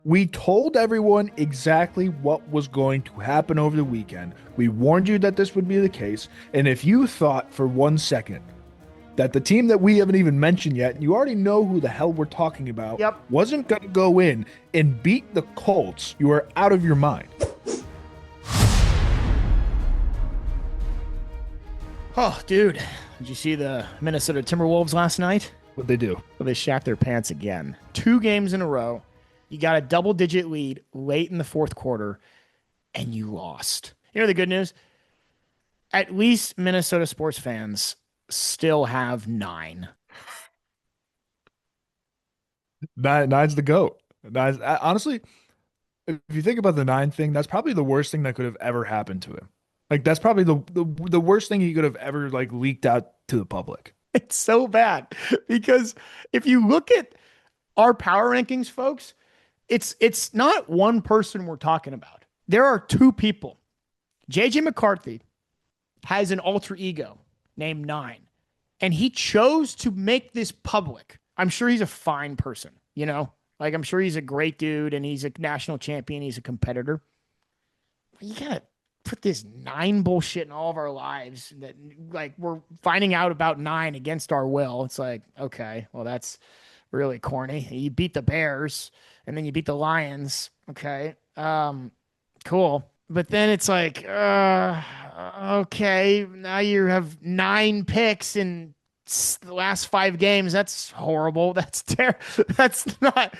We told everyone exactly what was going to happen over the weekend. We warned you that this would be the case. And if you thought for 1 second that the team that we haven't even mentioned yet, and you already know who the hell we're talking about, Yep. wasn't going to go in and beat the Colts, you are out of your mind. Oh, dude. Did you see the Minnesota Timberwolves last night? What'd they do? Well, they shat their pants again. 2 games in a row. You got a double-digit lead late in the fourth quarter, and you lost. You know the good news? At least Minnesota sports fans still have 9. Nine's the GOAT. Honestly, if you think about the nine thing, that's probably the worst thing that could have ever happened to him. Like that's probably the worst thing he could have ever like leaked out to the public. It's so bad because if you look at our power rankings, folks, it's not one person we're talking about. There are 2 people. JJ McCarthy has an alter ego named 9, and he chose to make this public. I'm sure he's a fine person, you know? Like I'm sure he's a great dude and he's a national champion, he's a competitor. But you gotta put this 9 bullshit in all of our lives that like we're finding out about 9 against our will. It's like, okay, well that's really corny. You beat the Bears and then you beat the Lions. Okay. Cool. But then it's like, okay, now you have 9 picks in the last 5 games. That's horrible. That's terrible. That's not,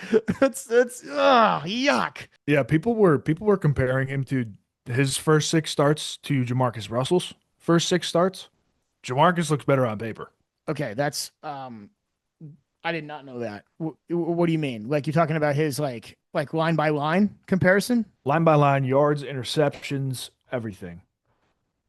yuck. Yeah, people were comparing him to his first 6 starts to Jamarcus Russell's first 6 starts. Jamarcus looks better on paper. Okay. I did not know that. What do you mean? Like you're talking about his like line by line comparison Line by line, yards, interceptions, everything.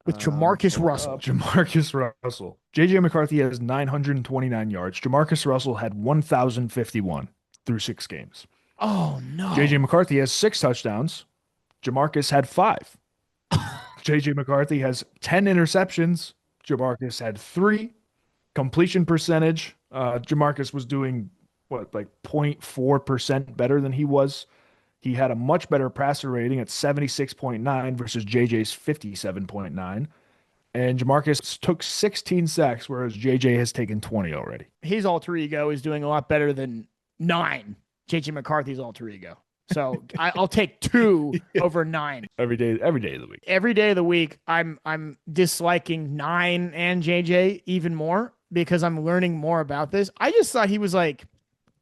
with Jamarcus Russell? Jamarcus Russell. JJ McCarthy has 929 yards. Jamarcus Russell had 1,051 through 6 games. Oh no. JJ McCarthy has 6 touchdowns. Jamarcus had 5. JJ McCarthy has 10 interceptions. Jamarcus had 3. Completion percentage. Jamarcus was doing what, like 0.4% better than he was. He had a much better passer rating at 76.9 versus JJ's 57.9. And Jamarcus took 16 sacks, whereas JJ has taken 20 already. His alter ego is doing a lot better than 9 JJ McCarthy's alter ego. So I'll take 2 over 9 Every day of the week. every day of the week. I'm disliking 9 and JJ even more because I'm learning more about this. I just thought he was like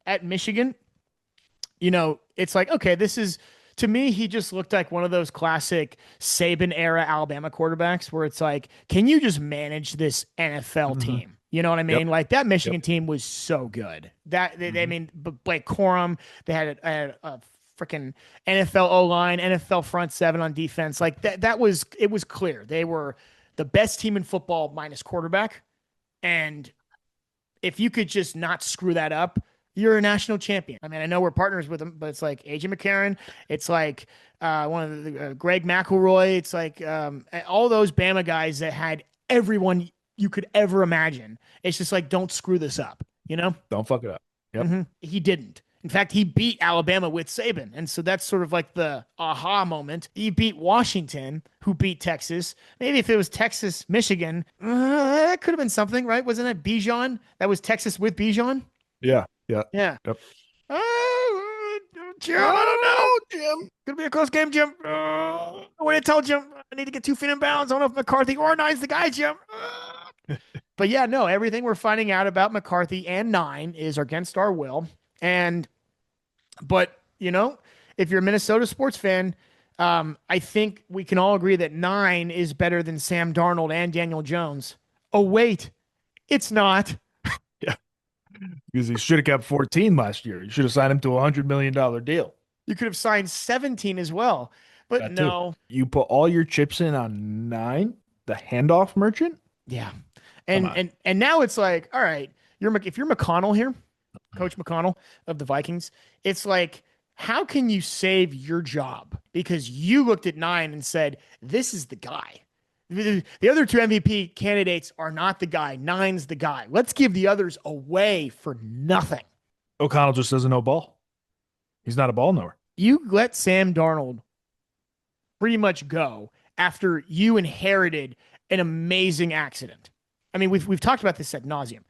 at Michigan. You know, it's like, okay, this is, to me, he just looked like one of those classic Saban era Alabama quarterbacks where it's like, can you just manage this NFL team? You know what I mean? Yep. Like that Michigan team was so good. I mean, Blake Corum, they had a freaking NFL O-line, NFL front 7 on defense. Like it was clear. They were the best team in football minus quarterback. And if you could just not screw that up, you're a national champion. I mean, I know we're partners with them, but it's like AJ McCarron. It's like one of the Greg McElroy. It's like all those Bama guys that had everyone you could ever imagine. It's just like, don't screw this up, you know? Don't fuck it up. Yep. He didn't. In fact, he beat Alabama with Saban. And so that's sort of like the aha moment. He beat Washington, who beat Texas. Maybe if it was Texas, Michigan, that could have been something, right? Wasn't it Bijan? That was Texas with Bijan? Yeah. Yeah. Yeah. Yep. Jim, I don't know, Jim. Gonna be a close game, Jim. What did I tell Jim? I need to get 2 feet in bounds. I don't know if McCarthy or 9's the guy, Jim. But yeah, no, everything we're finding out about McCarthy and 9 is against our will. But you know, if you're a Minnesota sports fan, I think we can all agree that 9 is better than Sam Darnold and Daniel Jones. Oh, wait, it's not. Because he should have kept 14 last year. You should have signed him to $100 million deal. You could have signed 17 as well. But That no. too. You put all your chips in on 9, the handoff merchant. Yeah. And now it's like, all right, if you're McConnell here, Coach McConnell of the Vikings, it's like, how can you save your job? Because you looked at 9 and said, this is the guy. The other 2 MVP candidates are not the guy. 9's the guy. Let's give the others away for nothing. O'Connell just doesn't know ball. He's not a ball knower. You let Sam Darnold pretty much go after you inherited an amazing accident. I mean, we've talked about this ad nauseum.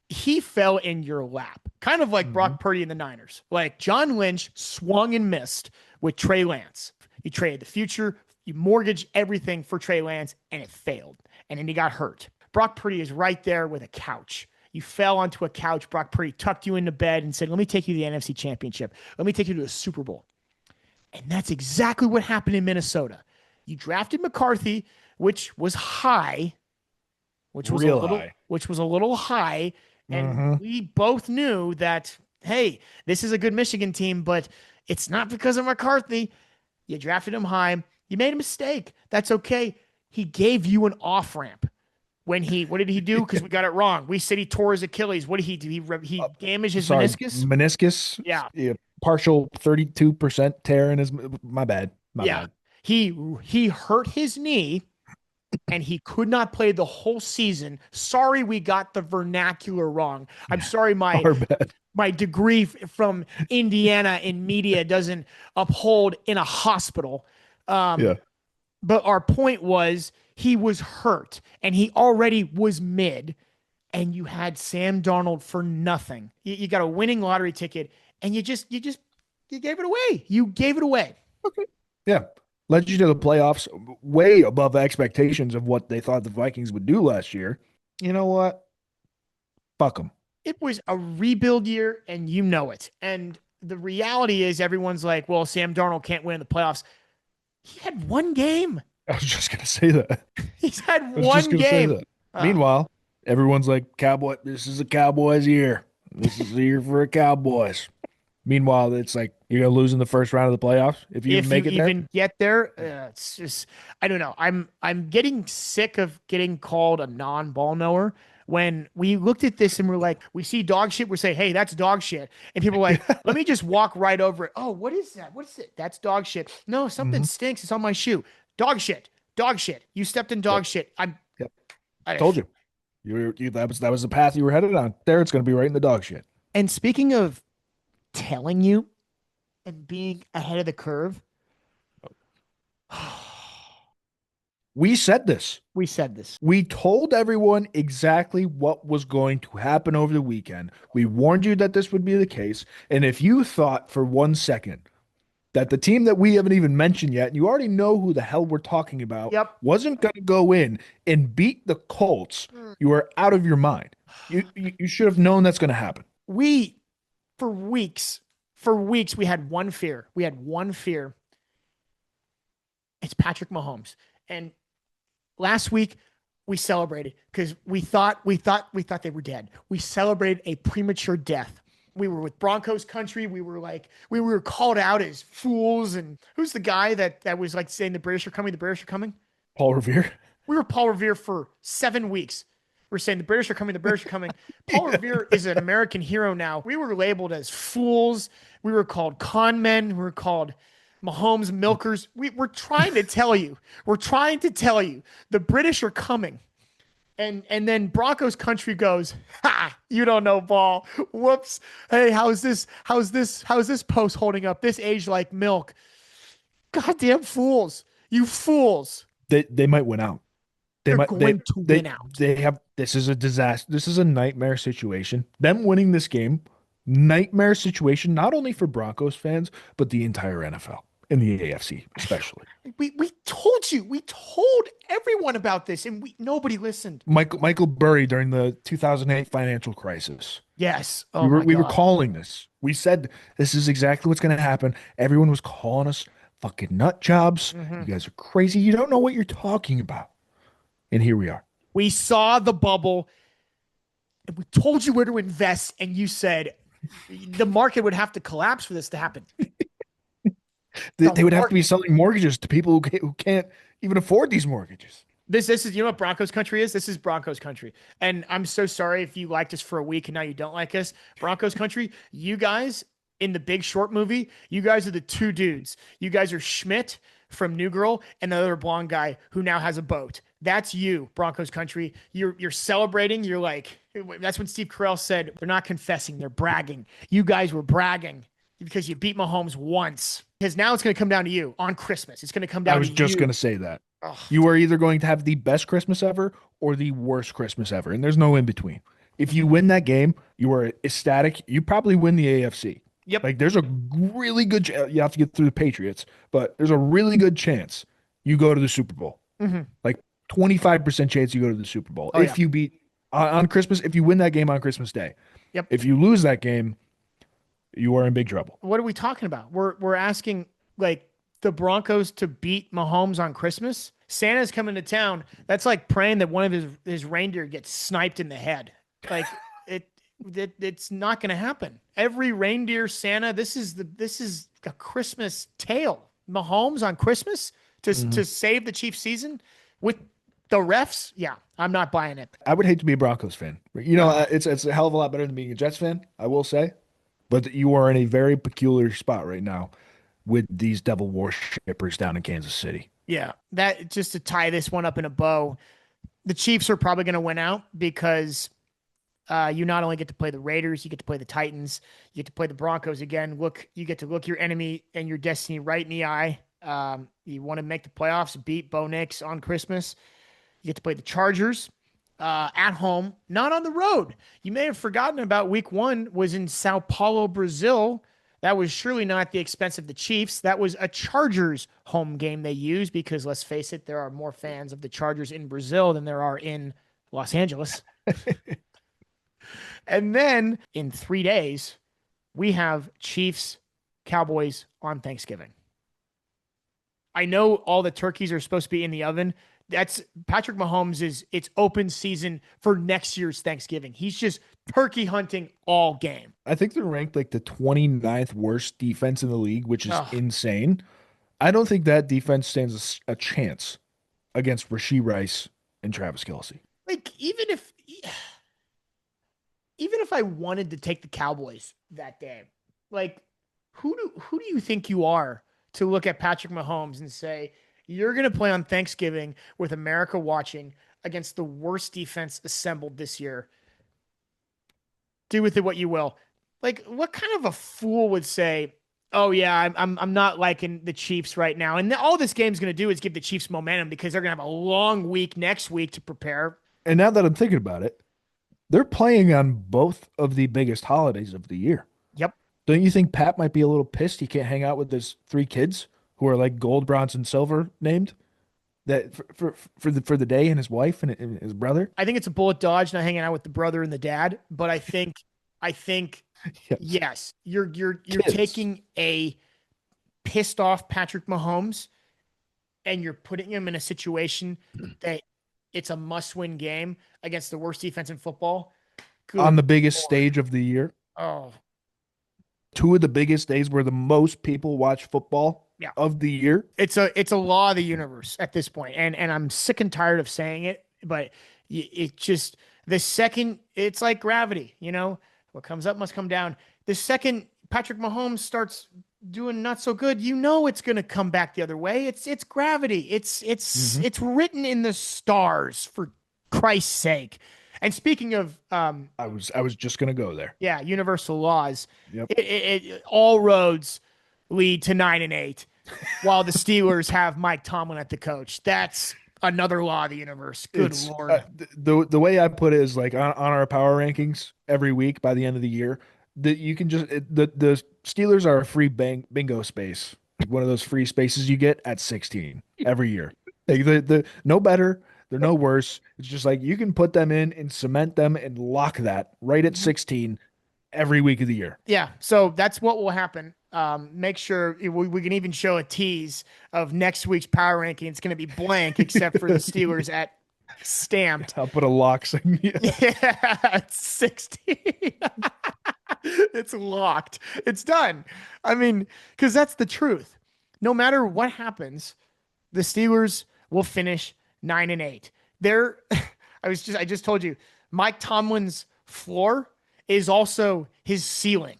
He fell in your lap, kind of like Mm-hmm. Brock Purdy in the Niners. Like John Lynch swung and missed with Trey Lance. You traded the future, you mortgaged everything for Trey Lance, and it failed. And then he got hurt. Brock Purdy is right there with a couch. You fell onto a couch. Brock Purdy tucked you into bed and said, "Let me take you to the NFC Championship. Let me take you to a Super Bowl." And that's exactly what happened in Minnesota. You drafted McCarthy, which was high, Real high. which was a little high, and Mm-hmm. we both knew that, hey, this is a good Michigan team, but it's not because of McCarthy. You drafted him high. You made a mistake. That's okay. He gave you an off ramp. What did he do? Because we got it wrong. We said he tore his Achilles. What did he do? He damaged his Sorry, meniscus. meniscus. Yeah. Yeah, partial 32% tear in his. My bad. My Yeah. bad. He hurt his knee and he could not play the whole season. Sorry, we got the vernacular wrong. I'm sorry, Our bad. my degree from Indiana in media doesn't uphold in a hospital. Yeah. But our point was he was hurt and he already was mid, and you had Sam Darnold for nothing. You got a winning lottery ticket, and you gave it away. You gave it away. Okay. Yeah. Led you to the playoffs way above expectations of what they thought the Vikings would do last year. You know what? Fuck them. It was a rebuild year, and you know it. And the reality is, everyone's like, well, Sam Darnold can't win in the playoffs. He had one game. I was just gonna say that. He's had I was just one gonna say game. that. Meanwhile, everyone's like, Cowboy, this is a Cowboys year. This is the year for a Cowboys. Meanwhile, it's like you're gonna lose in the first round of the playoffs if you If make you it there. even get there, it's just, I don't know. I'm getting sick of getting called a non-ball knower. When we looked at this and we're like, we see dog shit, we're saying, hey, that's dog shit. And people are like, let me just walk right over it. Oh, what is that? What is it? That's dog shit. No, something Mhm. stinks. It's on my shoe. Dog shit. Dog shit. You stepped in dog Yep. shit. Yep. I Told you. That was the path you were headed on. There, it's gonna be right in the dog shit. And speaking of telling you and being ahead of the curve, We said this. we said this. We told everyone exactly what was going to happen over the weekend. We warned you that this would be the case. And if you thought for 1 second that the team that we haven't even mentioned yet, and you already know who the hell we're talking about, Yep. wasn't going to go in and beat the Colts, you are out of your mind. You should have known that's going to happen. We, for weeks, we had one fear. We had one fear. It's Patrick Mahomes. And last week we celebrated because we thought they were dead. We celebrated a premature death. We were with Broncos country. We were called out as fools. And who's the guy that was like saying the British are coming? The British are coming. Paul Revere. We were Paul Revere for 7 weeks. We're saying the British are coming. The British are coming. Paul Revere is an American hero now. We were labeled as fools. We were called con men. We were called Mahomes milkers. We're trying to tell you. We're trying to tell you the British are coming. And then Broncos country goes, ha, you don't know ball. Whoops. Hey, how's this post holding up? This aged like milk. Goddamn fools. You fools. They might win out. They're going to win out. They have this is a disaster. This is a nightmare situation. Them winning this game, nightmare situation, not only for Broncos fans, but the entire NFL and the AFC, especially. We told you. We told everyone about this, and nobody listened. Michael Burry during the 2008 financial crisis. Yes. Oh we were God. calling this. We said this is exactly what's going to happen. Everyone was calling us fucking nut jobs. You guys are crazy. You don't know what you're talking about. And here we are. We saw the bubble, and we told you where to invest, and you said the market would have to collapse for this to happen. They would have to be selling mortgages to people who can't even afford these mortgages. This is, you know what Broncos country is? This is Broncos country. And I'm so sorry if you liked us for a week and now you don't like us. Broncos country, you guys in the Big Short movie, you guys are the two dudes. You guys are Schmidt from New Girl and the other blonde guy who now has a boat. That's you, Broncos country. You're celebrating. You're like, that's when Steve Carell said, they're not confessing, they're bragging. You guys were bragging. because you beat Mahomes once. Because now it's going to come down to you on Christmas. It's going to come I down to was just going you. to say that. Ugh. You are either going to have the best Christmas ever or the worst Christmas ever, and there's no in between. If you win that game, you are ecstatic. You probably win the AFC. Yep. Like there's a really good you have to get through the Patriots, but there's a really good chance you go to the Super Bowl. Mm-hmm. Like 25% chance you go to the Super Bowl Oh, yeah. if you beat on Christmas, if you win that game on Christmas Day. Yep. If you lose that game, you are in big trouble. What are we talking about? We're asking like the Broncos to beat Mahomes on Christmas. Santa's coming to town. That's like praying that one of his reindeer gets sniped in the head. Like it's not going to happen. Every reindeer Santa. This is a Christmas tale. Mahomes on Christmas to save the Chiefs season with the refs. Yeah, I'm not buying it. I would hate to be a Broncos fan. It's a hell of a lot better than being a Jets fan, I will say. But you are in a very peculiar spot right now with these devil worshippers down in Kansas City. Yeah, that just to tie this one up in a bow, the Chiefs are probably going to win out because you not only get to play the Raiders, you get to play the Titans, you get to play the Broncos again. You get to look your enemy and your destiny right in the eye. You want to make the playoffs, beat Bo Nix on Christmas. You get to play the Chargers at home, not on the road. You may have forgotten about week 1 was in Sao Paulo, Brazil. That was surely not the expense of the Chiefs. That was a Chargers home game they used because, let's face it, there are more fans of the Chargers in Brazil than there are in Los Angeles. And then in 3 days, we have Chiefs, Cowboys on Thanksgiving. I know all the turkeys are supposed to be in the oven. That's Patrick Mahomes it's open season for next year's Thanksgiving. He's just turkey hunting all game. I think they're ranked like the 29th worst defense in the league, which is insane. I don't think that defense stands a chance against Rashee Rice and Travis Kelce. Like even if I wanted to take the Cowboys that day, like who do you think you are to look at Patrick Mahomes and say, you're going to play on Thanksgiving with America watching against the worst defense assembled this year? Do with it what you will. Like, what kind of a fool would say, oh yeah, I'm not liking the Chiefs right now. And all this game's going to do is give the Chiefs momentum because they're going to have a long week next week to prepare. And now that I'm thinking about it, they're playing on both of the biggest holidays of the year. Yep. Don't you think Pat might be a little pissed he can't hang out with his 3 kids who are like gold, bronze, and silver named that for the day, and his wife and his brother? I think it's a bullet dodge not hanging out with the brother and the dad, but I think yes, you're taking a pissed off Patrick Mahomes and you're putting him in a situation that it's a must-win game against the worst defense in football. On the biggest stage of the year. Oh. 2 of the biggest days where the most people watch football of the year. It's a law of the universe at this point. And I'm sick and tired of saying it, but it just, the second, it's like gravity, what comes up must come down. The second Patrick Mahomes starts doing not so good, it's going to come back the other way. It's gravity. It's written in the stars, for Christ's sake. And speaking of, I was just going to go there. Yeah, universal laws. Yep. All roads lead to 9-8, while the Steelers have Mike Tomlin at the coach. That's another law of the universe. Good Lord. The way I put it is like on our power rankings every week by the end of the year, that you can just the Steelers are a free bingo space, like one of those free spaces you get at 16 every year. Like the no better, they're no worse. It's just like you can put them in and cement them and lock that right at 16 every week of the year. Yeah, so that's what will happen. Make sure we can even show a tease of next week's power ranking. It's going to be blank except for the Steelers at stamped. I'll put a lock sign. Yeah, it's 16. It's locked. It's done. I mean, because that's the truth. No matter what happens, the Steelers will finish 9-8. I just told you, Mike Tomlin's floor is also his ceiling.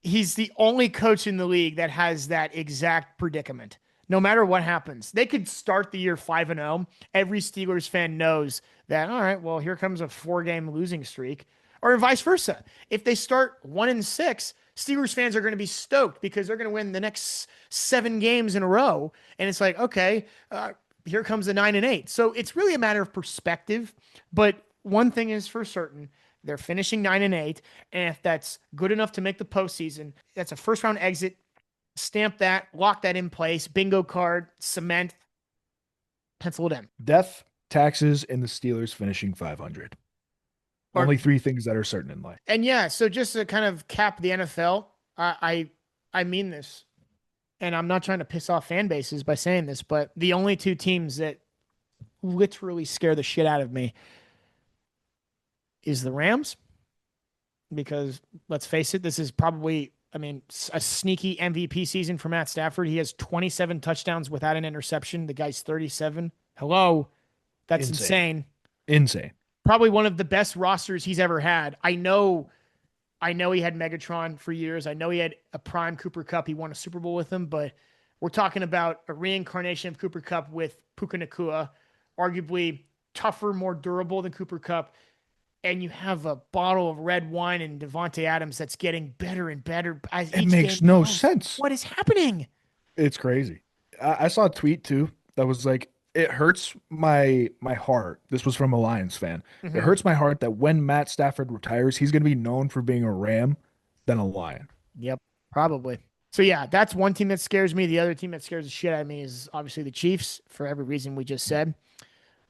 He's the only coach in the league that has that exact predicament. No matter what happens, they could start the year 5-0. Every Steelers fan knows that, all right, well, here comes a 4-game losing streak, or vice versa. If they start 1-6, Steelers fans are going to be stoked because they're going to win the next 7 games in a row. And it's like, okay, here comes the 9-8. So it's really a matter of perspective. But one thing is for certain, they're finishing 9-8. And if that's good enough to make the postseason, that's a first round exit. Stamp that, lock that in place, bingo card, cement, pencil it in. Death, taxes, and the Steelers finishing 500. Only 3 things that are certain in life. And yeah, so just to kind of cap the NFL, I mean this, and I'm not trying to piss off fan bases by saying this, but the only 2 teams that literally scare the shit out of me is the Rams, because let's face it, this is probably, I mean, a sneaky MVP season for Matt Stafford. He has 27 touchdowns without an interception. The guy's 37. Hello. That's insane. Insane. Probably one of the best rosters he's ever had. I know he had Megatron for years. I know he had a prime Cooper Kupp. He won a Super Bowl with him, but we're talking about a reincarnation of Cooper Kupp with Puka Nacua, arguably tougher, more durable than Cooper Kupp. And you have a bottle of red wine and Devontae Adams that's getting better and better. It makes no sense. What is happening? It's crazy. I saw a tweet too that was like, it hurts my heart. This was from a Lions fan. Mm-hmm. It hurts my heart that when Matt Stafford retires, he's going to be known for being a Ram than a Lion. Yep, probably. So yeah, that's one team that scares me. The other team that scares the shit out of me is obviously the Chiefs, for every reason we just said.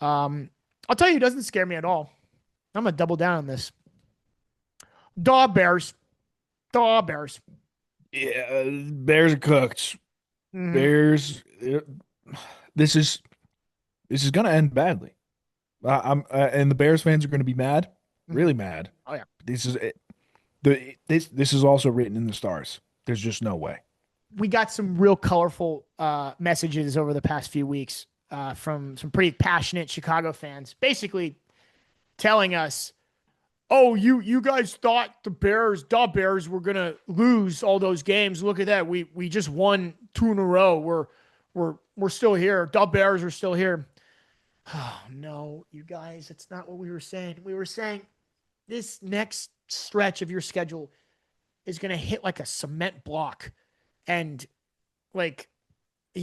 I'll tell you, it doesn't scare me at all. I'm going to double down on this. Daw Bears. Daw Bears. Yeah, Bears are cooked. Mm-hmm. Bears. This is going to end badly. And the Bears fans are going to be mad, really mad. Oh yeah. This is it. This is also written in the stars. There's just no way. We got some real colorful messages over the past few weeks from some pretty passionate Chicago fans, basically telling us, "Oh, you guys thought the Bears were gonna lose all those games. Look at that. We just won 2 in a row. We're still here. The Bears are still here." Oh no, you guys, that's not what we were saying. We were saying this next stretch of your schedule is gonna hit like a cement block, and like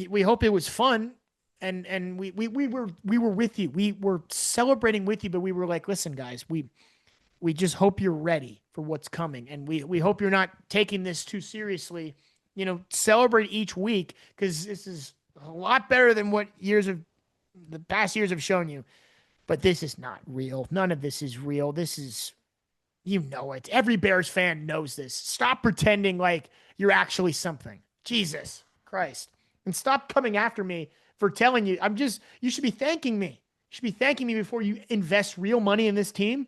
we hope it was fun. And we were with you. We were celebrating with you, but we were like, listen, guys, we just hope you're ready for what's coming. And we hope you're not taking this too seriously. You know, celebrate each week, because this is a lot better than what the past years have shown you. But this is not real. None of this is real. This is, you know it. Every Bears fan knows this. Stop pretending like you're actually something. Jesus Christ. And stop coming after me for telling you. You should be thanking me. You should be thanking me before you invest real money in this team.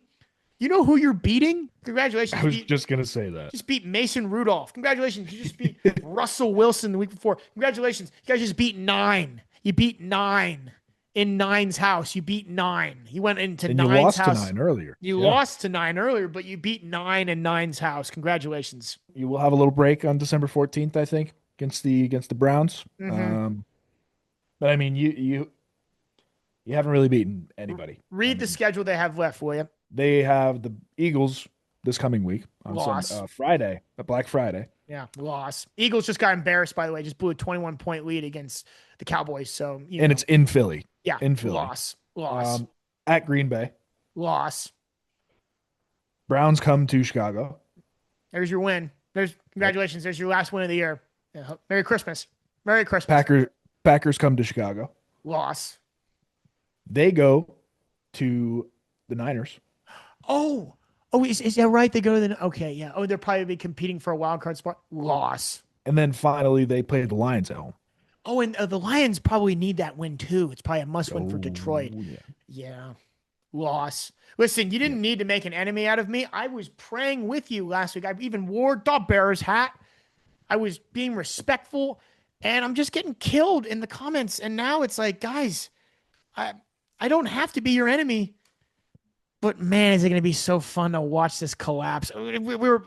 You know who you're beating? Congratulations. I was just going to say that. Just beat Mason Rudolph. Congratulations. You just beat Russell Wilson the week before. Congratulations. You guys just beat 9. You beat 9 in 9's house. You beat 9. You went into 9's house. You lost to 9 earlier. You lost to 9 earlier, but you beat 9 in 9's house. Congratulations. You will have a little break on December 14th, I think, against the Browns. Mm-hmm. But I mean, you haven't really beaten anybody. Read the schedule they have left, will you? They have the Eagles this coming week on Friday, Black Friday. Yeah, loss. Eagles just got embarrassed, by the way. Just blew a 21-point lead against the Cowboys. So it's in Philly. Yeah, in Philly. Loss. At Green Bay. Loss. Browns come to Chicago. There's your win. Congratulations. There's your last win of the year. Yeah, Merry Christmas. Merry Christmas. Packers come to Chicago. Loss. They go to the Niners. Oh, is that right? They go to the okay, yeah. Oh, they'll probably be competing for a wild card spot. Loss. And then finally, they play the Lions at home. Oh, and the Lions probably need that win too. It's probably a must-win for Detroit. Yeah. Loss. Listen, you didn't need to make an enemy out of me. I was praying with you last week. I even wore the Bears hat. I was being respectful, and I'm just getting killed in the comments. And now it's like, guys, I don't have to be your enemy. But man, is it going to be so fun to watch this collapse.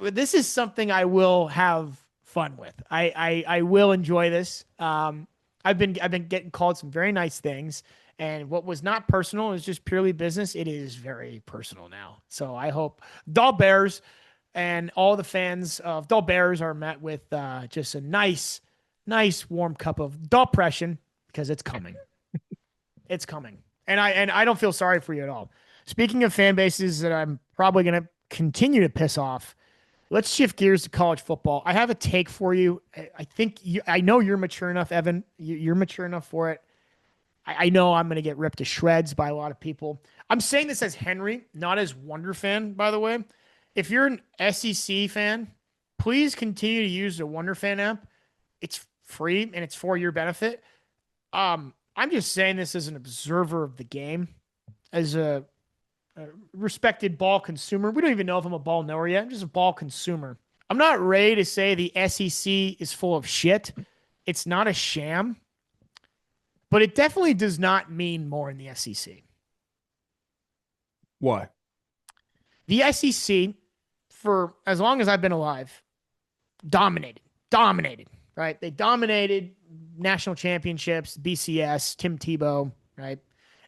This is something I will have fun with. I will enjoy this. I've been getting called some very nice things, and what was not personal is just purely business. It is very personal now. So I hope the Bears, and all the fans of Dull Bears are met with just a nice warm cup of depression because it's coming. It's coming. And I don't feel sorry for you at all. Speaking of fan bases that I'm probably going to continue to piss off, let's shift gears to college football. I have a take for you. I think I know you're mature enough, Evan. You're mature enough for it. I know I'm going to get ripped to shreds by a lot of people. I'm saying this as Henry, not as Wunderfan, by the way. If you're an SEC fan, please continue to use the Wunderfan app. It's free and it's for your benefit. I'm just saying this as an observer of the game, as a respected ball consumer. We don't even know if I'm a ball knower yet. I'm just a ball consumer. I'm not ready to say the SEC is full of shit. It's not a sham, but it definitely does not mean more in the SEC. Why? The SEC, for as long as I've been alive, dominated, right? They dominated national championships, BCS, Tim Tebow, right?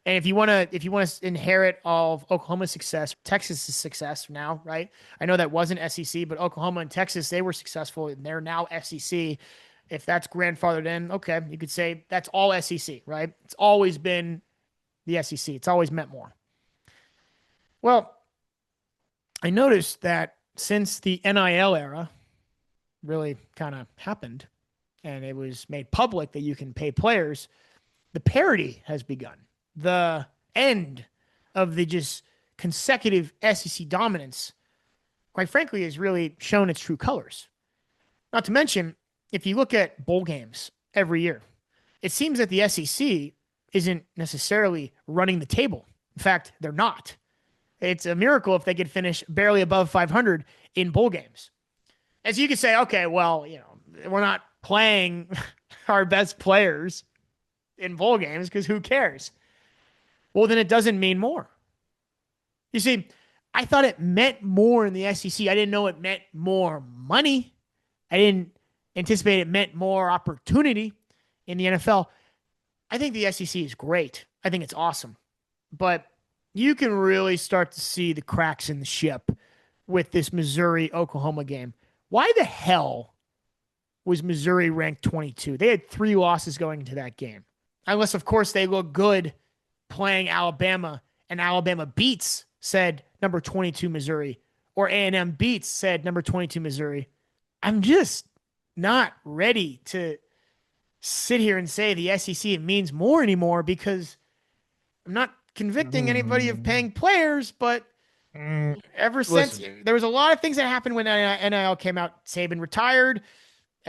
And if you want to inherit all of Oklahoma's success, Texas's success now, right? I know that wasn't SEC, but Oklahoma and Texas, they were successful and they're now SEC. If that's grandfathered in, okay, you could say that's all SEC, right? It's always been the SEC. It's always meant more. Well, I noticed that since the NIL era really kind of happened and it was made public that you can pay players, the parity has begun. The end of the just consecutive SEC dominance, quite frankly, has really shown its true colors. Not to mention, if you look at bowl games every year, it seems that the SEC isn't necessarily running the table. In fact, they're not. It's a miracle if they could finish barely above 500 in bowl games. As you could say, okay, well, we're not playing our best players in bowl games because who cares? Well, then it doesn't mean more. You see, I thought it meant more in the SEC. I didn't know it meant more money. I didn't anticipate it meant more opportunity in the NFL. I think the SEC is great. I think it's awesome. But you can really start to see the cracks in the ship with this Missouri-Oklahoma game. Why the hell was Missouri ranked 22? They had 3 losses going into that game. Unless, of course, they look good playing Alabama, and Alabama beats said number 22 Missouri, or A&M beats said number 22 Missouri. I'm just not ready to sit here and say the SEC means more anymore because I'm not convicting anybody of paying players, but ever since there was a lot of things that happened when NIL came out. Saban retired,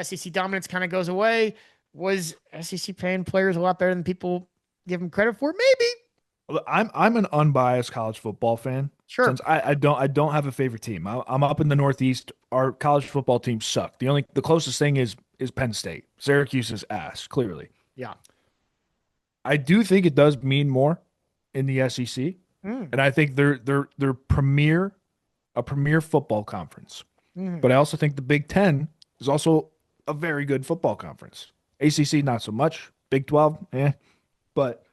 SEC dominance kind of goes away. Was SEC paying players a lot better than people give them credit for? Maybe. I'm an unbiased college football fan. Sure. Since I don't have a favorite team. I'm up in the Northeast. Our college football teams suck. The closest thing is Penn State. Syracuse is ass, clearly. Yeah. I do think it does mean more in the SEC. And I think they're a premier football conference. But I also think the Big Ten is also a very good football conference. ACC, not so much. Big 12, But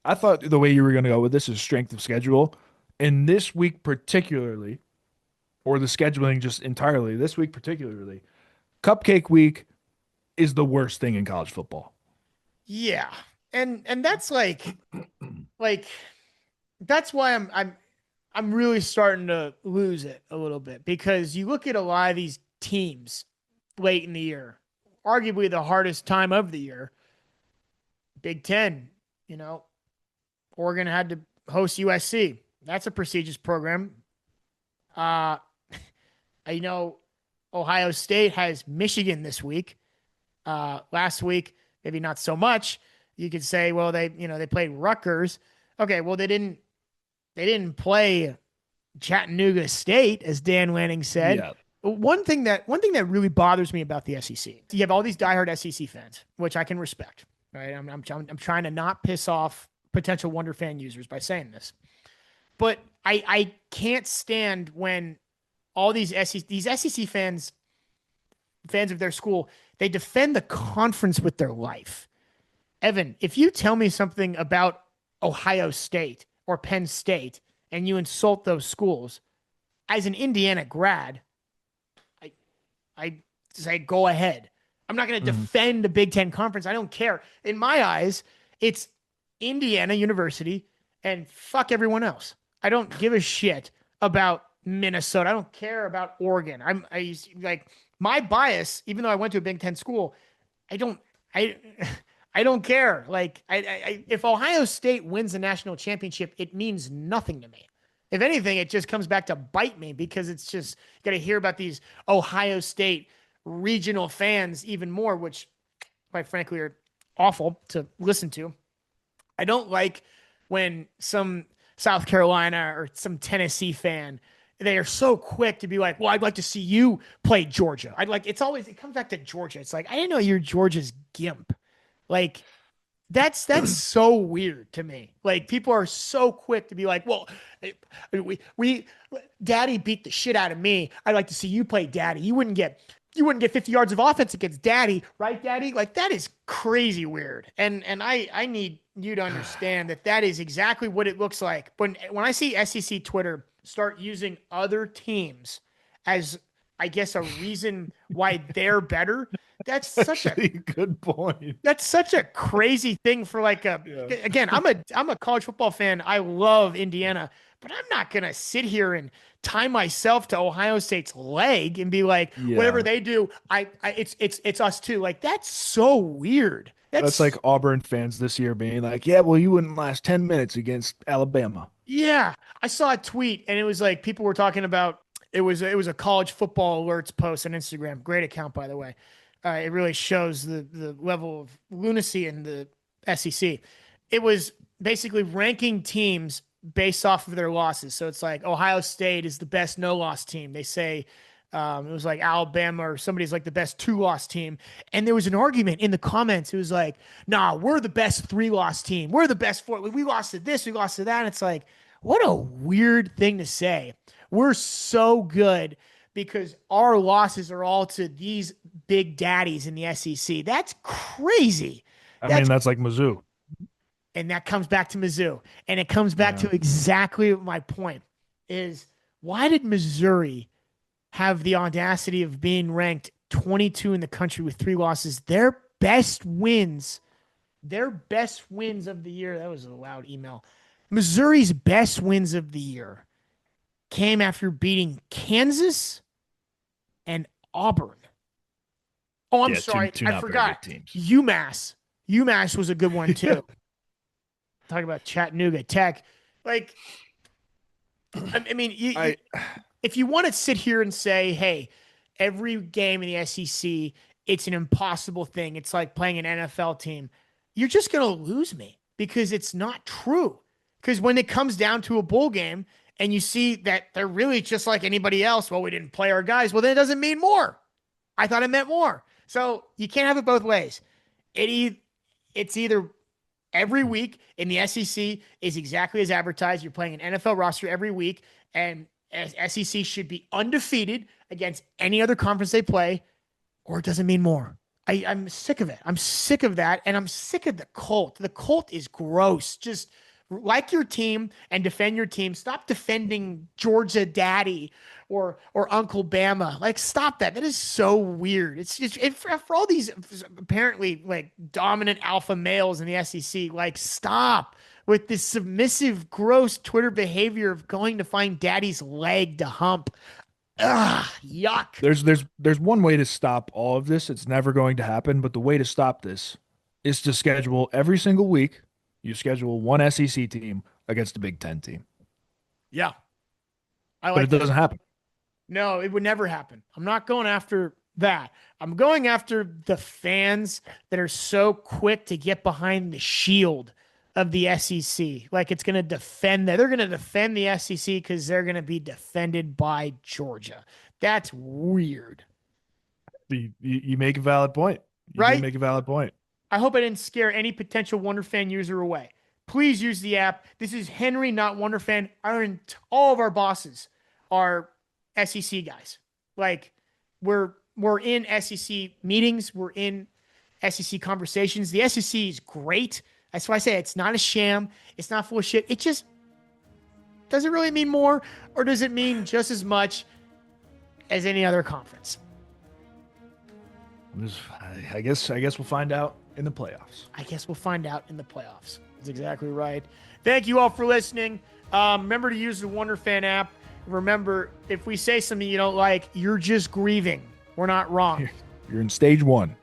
I thought the way you were going to go with this is strength of schedule. And this week particularly, or the scheduling just entirely, this week particularly, Cupcake Week is the worst thing in college football. Yeah. And that's like that's why I'm really starting to lose it a little bit, because you look at a lot of these teams late in the year, arguably the hardest time of the year. Big Ten, Oregon had to host USC. That's a prestigious program. I know Ohio State has Michigan this week. Last week, maybe not so much. You could say, well, they played Rutgers. Okay, well, they didn't play Chattanooga State, as Dan Lanning said. Yeah. One thing that really bothers me about the SEC, you have all these diehard SEC fans, which I can respect. Right? I'm trying to not piss off potential Wunderfan users by saying this, but I can't stand when all these SEC fans of their school, they defend the conference with their life. Evan, if you tell me something about Ohio State or Penn State and you insult those schools, as an Indiana grad, I I say go ahead. I'm not going to Mhm. defend the Big Ten Conference. I don't care. In my eyes, it's Indiana University and fuck everyone else. I don't give a shit about Minnesota. I don't care about Oregon. Like my bias, even though I went to a Big Ten school, I don't I I don't care. Like if Ohio State wins the national championship, it means nothing to me. If anything, it just comes back to bite me because it's just you got to hear about these Ohio State regional fans even more, which quite frankly are awful to listen to. I don't like when some South Carolina or some Tennessee fan they are so quick to be like, "Well, I'd like to see you play Georgia." I'd like it comes back to Georgia. It's like I didn't know you're Georgia's gimp. Like that's so weird to me. Like people are so quick to be like, "Well, we Daddy beat the shit out of me. I'd like to see you play Daddy. You wouldn't get 50 yards of offense against Daddy, right, Daddy?" Like that is crazy weird. And I need you to understand that is exactly what it looks like. When I see SEC Twitter start using other teams as I guess a reason why they're better, that's such a Actually, good point. that's such a crazy thing for like a Yeah. again, I'm a college football fan. I love Indiana, but I'm not gonna sit here and tie myself to Ohio State's leg and be like, whatever Yeah. they do, it's us too. Like that's so weird. That's like That's Auburn fans this year being like, yeah, well, you wouldn't last 10 minutes against Alabama. yeah. I saw a tweet and it was like people were talking about it was a college football alerts post on Instagram. Great account, by the way. It really shows the level of lunacy in the SEC. It was basically ranking teams based off of their losses. So it's like Ohio State is the best no loss team. They say it was like Alabama or somebody's like the best 2-loss team. And there was an argument in the comments. It was like, nah, we're the best 3-loss team. We're the best 4. We lost to this, we lost to that. And it's like, what a weird thing to say. We're so good because our losses are all to these big daddies in the SEC. That's crazy. I mean, That's that's like Mizzou. and that comes back to Mizzou. And it comes back Yeah. to exactly my point is why did Missouri have the audacity of being ranked 22 in the country with 3 losses? Their best wins of the year. That was a loud email. Missouri's best wins of the year came after beating Kansas and Auburn. Oh, I'm Yeah, sorry. two I not very forgot. good teams. UMass. UMass was a good one too. Talk about Chattanooga Tech. Like, I mean, I if you want to sit here and say, hey, every game in the SEC, it's an impossible thing. It's like playing an NFL team. You're just going to lose me because it's not true. Because when it comes down to a bowl game and you see that they're really just like anybody else, well, we didn't play our guys. Well, then it doesn't mean more. I thought it meant more. So you can't have it both ways. It's either every week in the SEC is exactly as advertised. You're playing an NFL roster every week, and SEC should be undefeated against any other conference they play, or it doesn't mean more. I'm sick of it. I'm sick of that, and I'm sick of the cult. The cult is gross. Just like your team and defend your team. Stop defending Georgia Daddy or Uncle Bama. Like, stop that. That is so weird. It's just for all these apparently like dominant alpha males in the SEC. Like, stop with this submissive, gross Twitter behavior of going to find Daddy's leg to hump. Ugh, yuck. there's one way to stop all of this. It's never going to happen, but the way to stop this is to schedule every single week. You schedule one SEC team against a Big Ten team, Yeah, I but like it that. doesn't happen. No, it would never happen. I'm not going after that. I'm going after the fans that are so quick to get behind the shield of the SEC. Like it's going to defend that. They're going to defend the SEC because they're going to be defended by Georgia. That's weird, You make a valid point. You do right? make a valid point. I hope I didn't scare any potential Wunderfan user away. Please use the app. This is Henry, not Wunderfan. All of our bosses are SEC guys. Like we're in SEC meetings. We're in SEC conversations. The SEC is great. That's why I say it's not a sham. It's not full of shit. Does it really mean more, or does it mean just as much as any other conference? I guess we'll find out in the playoffs. I guess we'll find out in the playoffs. That's exactly right. Thank you all for listening. Remember to use the Wunderfan app. Remember, if we say something you don't like, you're just grieving. We're not wrong. You're in stage 1.